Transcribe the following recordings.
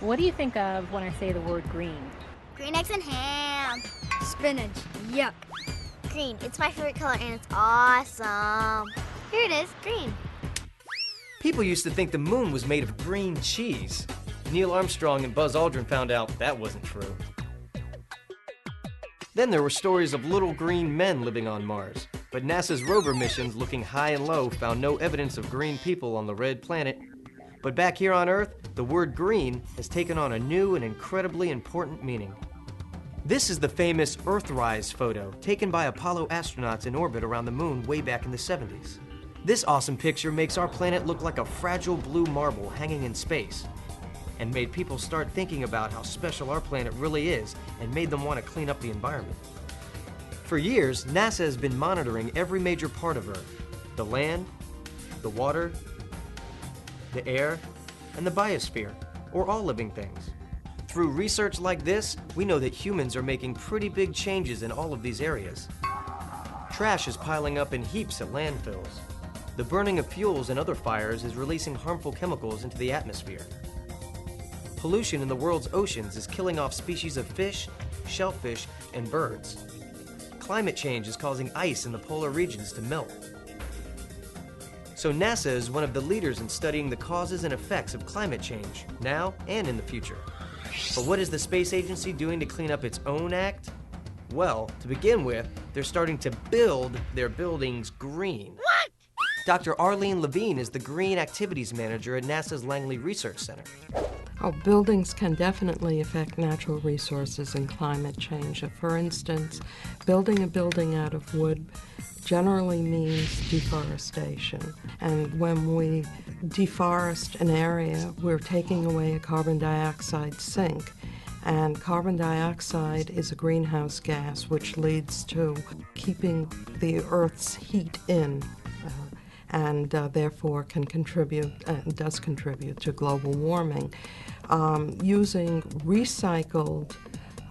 What do you think of when I say the word green? Green eggs and ham. Spinach. Yuck. Green. It's my favorite color and it's awesome. Here it is, green. People used to think the moon was made of green cheese. Neil Armstrong and Buzz Aldrin found out that wasn't true. Then there were stories of little green men living on Mars, but NASA's rover missions looking high and low found no evidence of green people on the red planet. But back here on Earth, the word green has taken on a new and incredibly important meaning. This is the famous Earthrise photo taken by Apollo astronauts in orbit around the moon way back in the 70s. This awesome picture makes our planet look like a fragile blue marble hanging in space, and made people start thinking about how special our planet really is and made them want to clean up the environment. For years, NASA has been monitoring every major part of Earth: the land, the water, the air, and the biosphere, or all living things. Through research like this, we know that humans are making pretty big changes in all of these areas. Trash is piling up in heaps at landfills. The burning of fuels and other fires is releasing harmful chemicals into the atmosphere. Pollution in the world's oceans is killing off species of fish, shellfish, and birds. Climate change is causing ice in the polar regions to melt. So NASA is one of the leaders in studying the causes and effects of climate change, now and in the future. But what is the space agency doing to clean up its own act? Well, to begin with, they're starting to build their buildings green. What? Dr. Arlene Levine is the Green Activities Manager at NASA's Langley Research Center. Buildings can definitely affect natural resources and climate change. For instance, building a building out of wood generally means deforestation. And when we deforest an area, we're taking away a carbon dioxide sink. And carbon dioxide is a greenhouse gas, which leads to keeping the Earth's heat in, and therefore can contribute, does contribute to global warming. Using recycled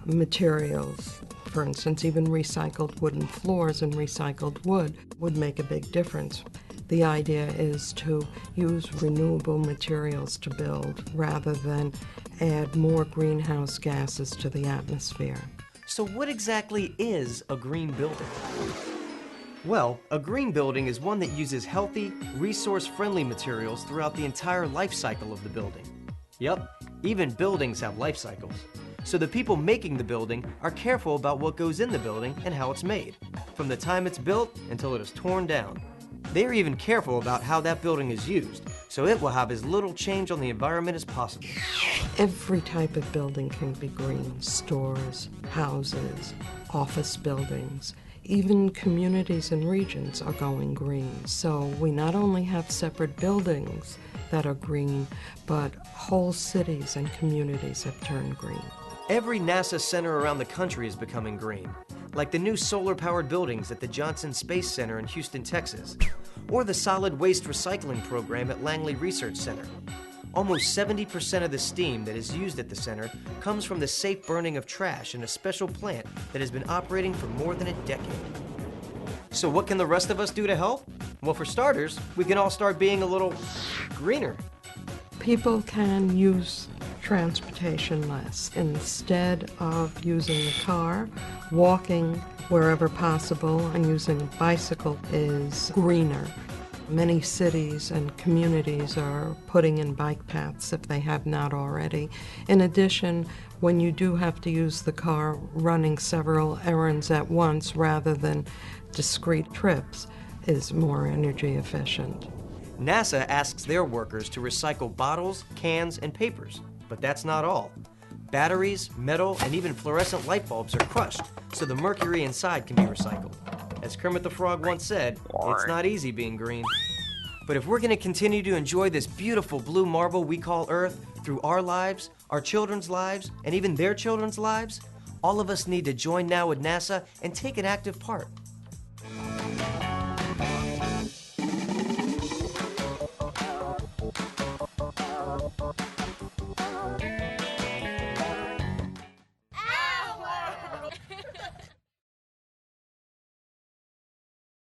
materials, for instance, even recycled wooden floors and recycled wood would make a big difference. The idea is to use renewable materials to build rather than add more greenhouse gases to the atmosphere. So what exactly is a green building? Well, a green building is one that uses healthy, resource-friendly materials throughout the entire life cycle of the building. Yep, even buildings have life cycles. So the people making the building are careful about what goes in the building and how it's made, from the time it's built until it is torn down. They are even careful about how that building is used, so it will have as little change on the environment as possible. Every type of building can be green: stores, houses, office buildings. Even communities and regions are going green. So we not only have separate buildings that are green, but whole cities and communities have turned green. Every NASA center around the country is becoming green, like the new solar-powered buildings at the Johnson Space Center in Houston, Texas, or the solid waste recycling program at Langley Research Center. Almost 70% of the steam that is used at the center comes from the safe burning of trash in a special plant that has been operating for more than a decade. So what can the rest of us do to help? Well, for starters, we can all start being a little greener. People can use transportation less. Instead of using a car, walking wherever possible and using a bicycle is greener. Many cities and communities are putting in bike paths if they have not already. In addition, when you do have to use the car, running several errands at once rather than discrete trips is more energy efficient. NASA asks their workers to recycle bottles, cans, and papers, but that's not all. Batteries, metal, and even fluorescent light bulbs are crushed, so the mercury inside can be recycled. As Kermit the Frog once said, it's not easy being green. But if we're going to continue to enjoy this beautiful blue marble we call Earth through our lives, our children's lives, and even their children's lives, all of us need to join now with NASA and take an active part.